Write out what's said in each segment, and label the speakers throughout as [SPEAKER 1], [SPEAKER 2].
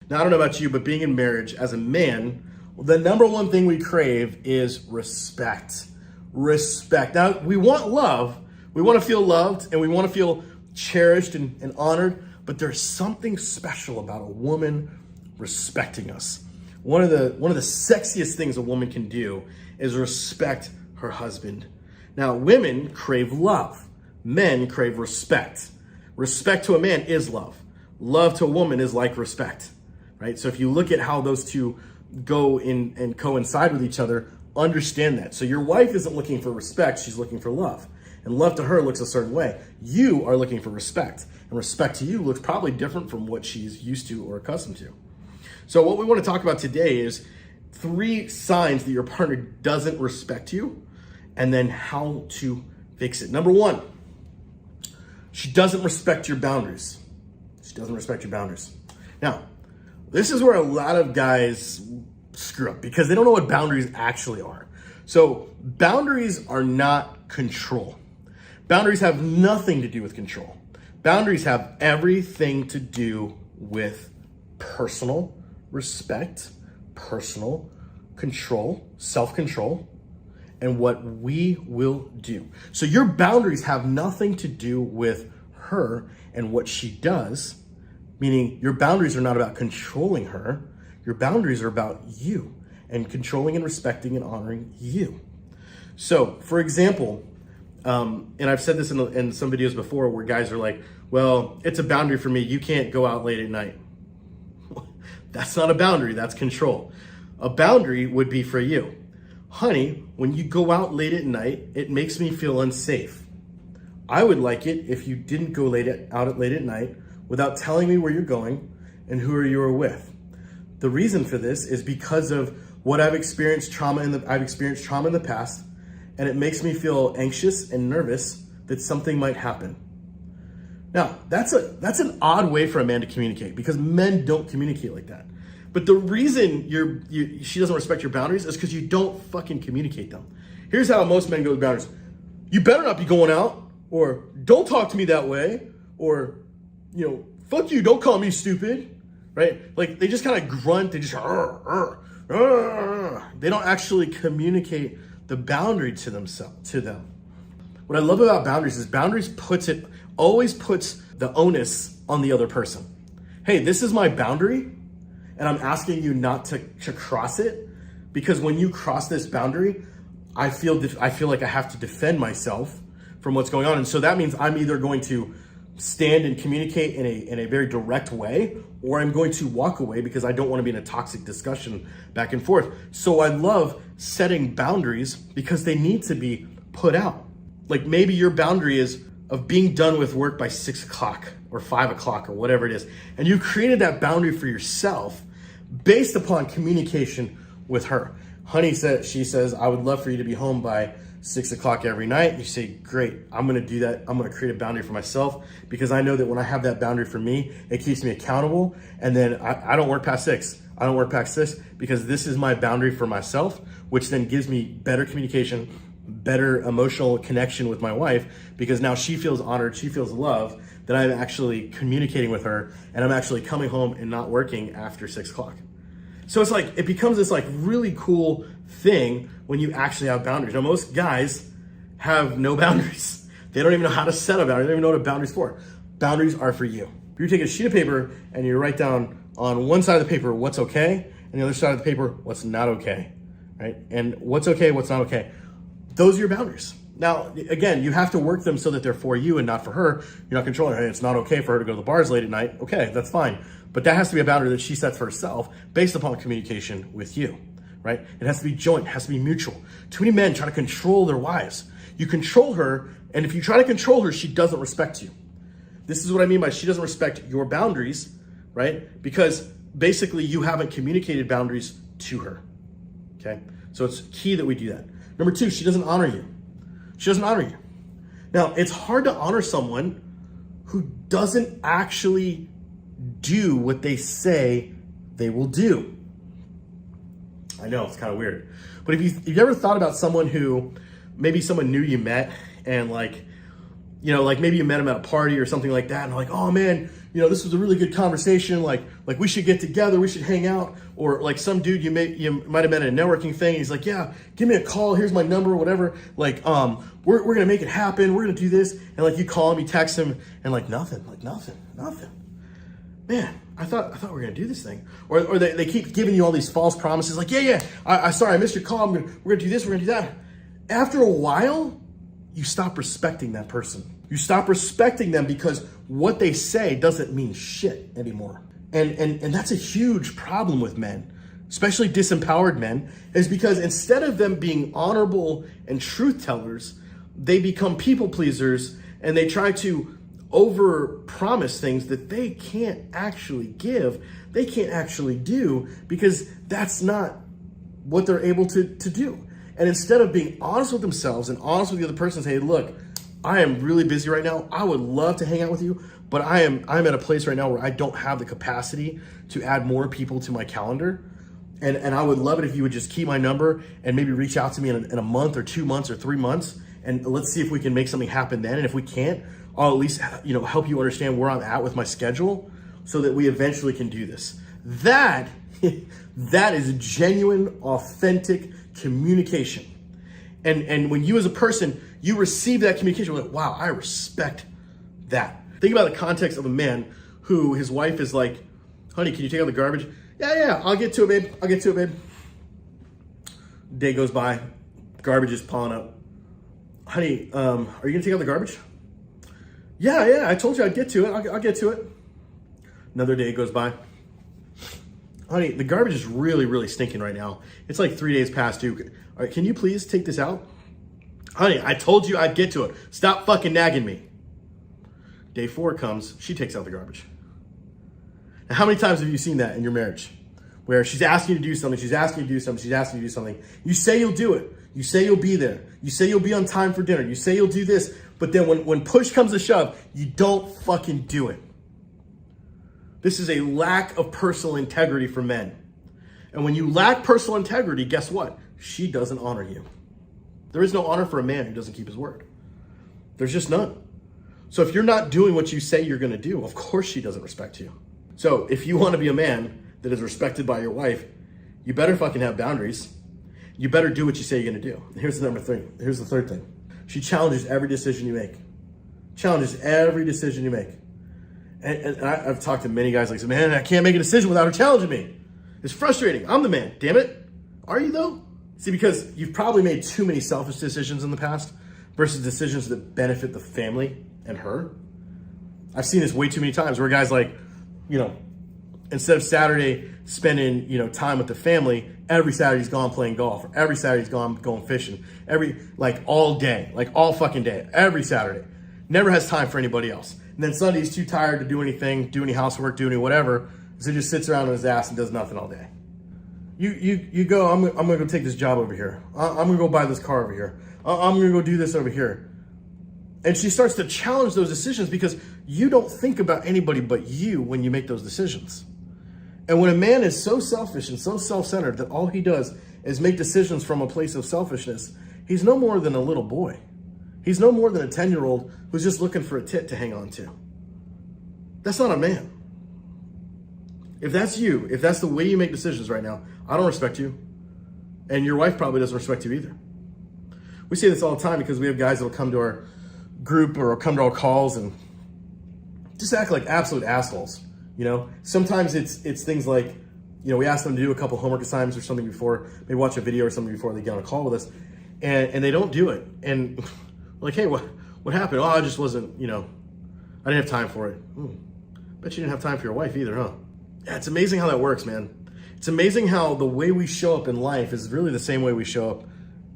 [SPEAKER 1] Now, I don't know about you, but being in marriage as a man, the number one thing we crave is respect. Respect. Now, we want love. We want to feel loved and we want to feel cherished and honored, but there's something special about a woman respecting us. One of the sexiest things a woman can do is respect her husband. Now, women crave love. Men crave respect. Respect to a man is love. Love to a woman is like respect, right? So if you look at how those two go in and coincide with each other, understand that. So your wife isn't looking for respect, she's looking for love. And love to her looks a certain way. You are looking for respect. And respect to you looks probably different from what she's used to or accustomed to. So what we want to talk about today is 3 signs that your partner doesn't respect you and then how to fix it. Number 1, she doesn't respect your boundaries. She doesn't respect your boundaries. Now, this is where a lot of guys screw up because they don't know what boundaries actually are. So boundaries are not control. Boundaries have nothing to do with control. Boundaries have everything to do with personal respect, personal control, self-control, and what we will do. So your boundaries have nothing to do with her and what she does, meaning your boundaries are not about controlling her. Your boundaries are about you and controlling and respecting and honoring you. So, for example, and I've said this in some videos before where guys are like, well, it's a boundary for me. You can't go out late at night. That's not a boundary, that's control. A boundary would be for you. Honey, when you go out late at night, it makes me feel unsafe. I would like it if you didn't go out late at night without telling me where you're going and who you are with. The reason for this is because of what I've experienced trauma in the past, and it makes me feel anxious and nervous that something might happen. Now, that's an odd way for a man to communicate because men don't communicate like that. But the reason she doesn't respect your boundaries is because you don't fucking communicate them. Here's how most men go with boundaries. You better not be going out, or don't talk to me that way, or, fuck you, don't call me stupid, right? Like they just kind of grunt, they just, they don't actually communicate the boundary to them. What I love about boundaries is boundaries always puts the onus on the other person. Hey, this is my boundary, and I'm asking you not to cross it, because when you cross this boundary, I feel like I have to defend myself from what's going on. And so that means I'm either going to stand and communicate in a very direct way, or I'm going to walk away because I don't want to be in a toxic discussion back and forth. So I love setting boundaries because they need to be put out. Like maybe your boundary is of being done with work by 6 o'clock or 5 o'clock or whatever it is. And you created that boundary for yourself based upon communication with her. Honey she says, I would love for you to be home by 6 o'clock every night. You say, great, I'm gonna do that. I'm gonna create a boundary for myself because I know that when I have that boundary for me, it keeps me accountable. And then I don't work past 6. I don't work past 6 because this is my boundary for myself, which then gives me better communication, better emotional connection with my wife, because now she feels honored, she feels loved, that I'm actually communicating with her and I'm actually coming home and not working after 6 o'clock. So it's like, it becomes this like really cool thing when you actually have boundaries. Now, most guys have no boundaries. They don't even know how to set a boundary. They don't even know what a boundary's for. Boundaries are for you. You take a sheet of paper and you write down on one side of the paper what's okay, and the other side of the paper what's not okay, right? And what's okay, what's not okay. Those are your boundaries. Now, again, you have to work them so that they're for you and not for her. You're not controlling her. Hey, it's not okay for her to go to the bars late at night. Okay, that's fine. But that has to be a boundary that she sets for herself based upon communication with you, right? It has to be joint, it has to be mutual. Too many men try to control their wives. You control her, and if you try to control her, she doesn't respect you. This is what I mean by she doesn't respect your boundaries, right? Because basically you haven't communicated boundaries to her, okay? So it's key that we do that. Number 2, she doesn't honor you. She doesn't honor you. Now, it's hard to honor someone who doesn't actually do what they say they will do. I know, it's kind of weird. But if you ever thought about someone who, maybe someone new you met and like maybe you met them at a party or something like that, and like, oh man, this was a really good conversation. Like we should get together, we should hang out. Or like some dude you might have met at a networking thing. He's like, yeah, give me a call. Here's my number or whatever. Like, we're going to make it happen. We're going to do this. And like you call him, you text him and like nothing. Man, I thought we were going to do this thing. Or they keep giving you all these false promises. Like, I sorry, I missed your call. We're going to do this. We're going to do that. After a while, you stop respecting that person. You stop respecting them because what they say doesn't mean shit anymore. And that's a huge problem with men, especially disempowered men, is because instead of them being honorable and truth tellers, they become people pleasers and they try to over promise things that they can't actually give, they can't actually do, because that's not what they're able to do. And instead of being honest with themselves and honest with the other person, say, look, I am really busy right now. I would love to hang out with you, but I'm at a place right now where I don't have the capacity to add more people to my calendar. And I would love it if you would just keep my number and maybe reach out to me in a month or 2 months or 3 months. And let's see if we can make something happen then. And if we can't, I'll at least, help you understand where I'm at with my schedule so that we eventually can do this. That is genuine, authentic communication. And when you as a person, you receive that communication, you're like, wow, I respect that. Think about the context of a man who his wife is like, honey, can you take out the garbage? Yeah, I'll get to it, babe. Day goes by, garbage is piling up. Honey, are you gonna take out the garbage? Yeah, I told you I'd get to it. I'll get to it. Another day goes by. Honey, the garbage is really, really stinking right now. It's like 3 days past due. All right, can you please take this out? Honey, I told you I'd get to it. Stop fucking nagging me. Day 4 comes, she takes out the garbage. Now, how many times have you seen that in your marriage? Where she's asking you to do something, she's asking you to do something. You say you'll do it. You say you'll be there. You say you'll be on time for dinner. You say you'll do this. But then when push comes to shove, you don't fucking do it. This is a lack of personal integrity for men. And when you lack personal integrity, guess what? She doesn't honor you. There is no honor for a man who doesn't keep his word. There's just none. So if you're not doing what you say you're going to do, of course she doesn't respect you. So if you want to be a man that is respected by your wife, you better fucking have boundaries. You better do what you say you're going to do. Here's the third thing. She challenges every decision you make. And I've talked to many guys like, man, I can't make a decision without her challenging me. It's frustrating. I'm the man, damn it. Are you though? See, because you've probably made too many selfish decisions in the past versus decisions that benefit the family and her. I've seen this way too many times where guys like, instead of Saturday spending, time with the family, every Saturday's gone playing golf. Or every Saturday's gone going fishing. All day, all fucking day, every Saturday. Never has time for anybody else. And then Sunday he's too tired to do anything, do any housework, do any whatever. So he just sits around on his ass and does nothing all day. You go, I'm gonna go take this job over here. I'm gonna go buy this car over here. I'm gonna go do this over here. And she starts to challenge those decisions because you don't think about anybody but you when you make those decisions. And when a man is so selfish and so self-centered that all he does is make decisions from a place of selfishness, he's no more than a little boy. He's no more than a 10-year-old who's just looking for a tit to hang on to. That's not a man. If that's you, if that's the way you make decisions right now, I don't respect you. And your wife probably doesn't respect you either. We say this all the time because we have guys that'll come to our group or come to our calls and just act like absolute assholes. Sometimes it's things like, we ask them to do a couple homework assignments or something before, maybe watch a video or something before they get on a call with us, and they don't do it. And we're like, hey, what happened? Oh, I just wasn't, I didn't have time for it. Bet you didn't have time for your wife either, huh? Yeah, it's amazing how that works, man. It's amazing how the way we show up in life is really the same way we show up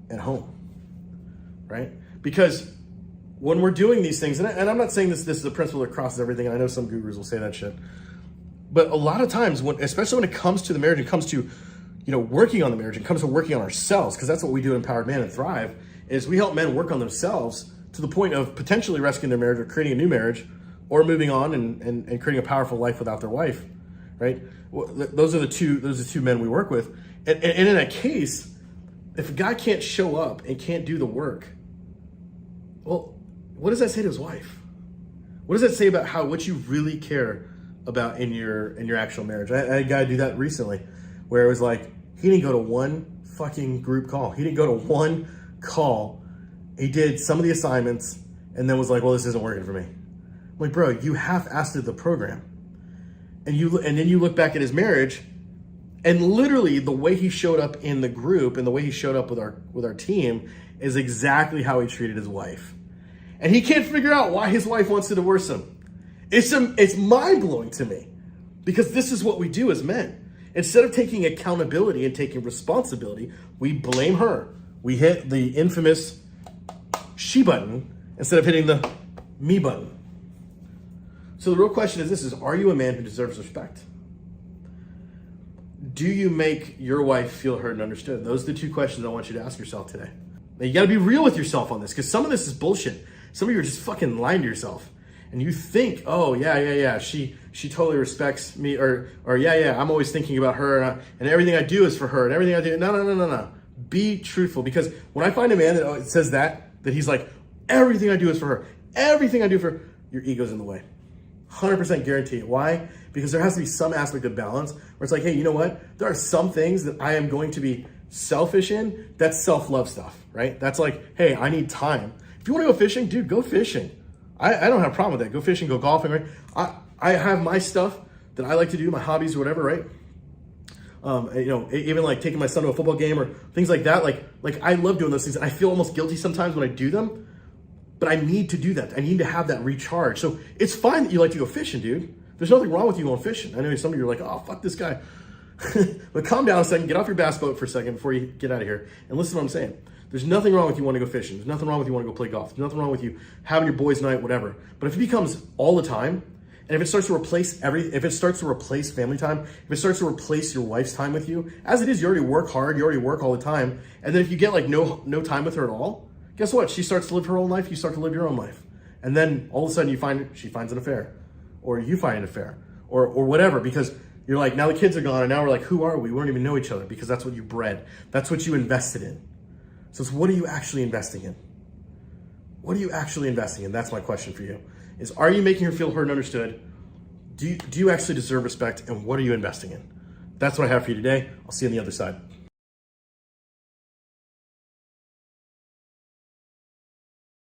[SPEAKER 1] at home, right? Because when we're doing these things, and I'm not saying this is a principle that crosses everything, and I know some gurus will say that shit, but a lot of times, especially when it comes to the marriage, it comes to, working on the marriage, it comes to working on ourselves, because that's what we do in Empowered Man and Thrive, is we help men work on themselves to the point of potentially rescuing their marriage or creating a new marriage or moving on and creating a powerful life without their wife, right? Well, those are the two men we work with. And in that case, if a guy can't show up and can't do the work, well, what does that say to his wife? What does that say about what you really care about in your actual marriage? I had a guy do that recently, where it was like he didn't go to one fucking group call. He didn't go to one call. He did some of the assignments and then was like, well, this isn't working for me. I'm like, bro, you half-assed the program. And then you look back at his marriage, and literally the way he showed up in the group and the way he showed up with our team is exactly how he treated his wife. And he can't figure out why his wife wants to divorce him. It's mind-blowing to me, because this is what we do as men. Instead of taking accountability and taking responsibility, we blame her. We hit the infamous she button instead of hitting the me button. So the real question is this: are you a man who deserves respect? Do you make your wife feel heard and understood? Those are the two questions I want you to ask yourself today. Now, you got to be real with yourself on this, because some of this is bullshit. Some of you are just fucking lying to yourself. And you think, oh, yeah, she totally respects me, or yeah, I'm always thinking about her, and everything I do is for her, and everything I do. No. Be truthful, because when I find a man that says that he's like, everything I do is for her, everything I do for her, your ego's in the way. 100% guarantee it. Why? Because there has to be some aspect of balance where it's like, hey, you know what? There are some things that I am going to be selfish in. That's self-love stuff, right? That's like, hey, I need time. If you want to go fishing, dude, go fishing. I don't have a problem with that. Go fishing, go golfing, right? I have my stuff that I like to do, my hobbies or whatever, right? Even like taking my son to a football game or things like that. Like I love doing those things. I feel almost guilty sometimes when I do them, but I need to do that. I need to have that recharge. So it's fine that you like to go fishing, dude. There's nothing wrong with you going fishing. I know some of you are like, oh, fuck this guy. But calm down a second, get off your bass boat for a second before you get out of here, and listen to what I'm saying. There's nothing wrong with you wanting to go fishing. There's nothing wrong with you wanting to go play golf. There's nothing wrong with you having your boys' night, whatever. But if it becomes all the time, and if it starts to replace if it starts to replace family time, if it starts to replace your wife's time with you, as it is, you already work hard, you already work all the time, and then if you get like no time with her at all, guess what? She starts to live her own life, you start to live your own life. And then all of a sudden she finds an affair, or you find an affair, or whatever, because you're like, now the kids are gone, and now we're like, who are we? We don't even know each other, because that's what you bred. That's what you invested in. So what are you actually investing in? What are you actually investing in? That's my question for you. Is, are you making her feel heard and understood? Do you actually deserve respect? And what are you investing in? That's what I have for you today. I'll see you on the other side.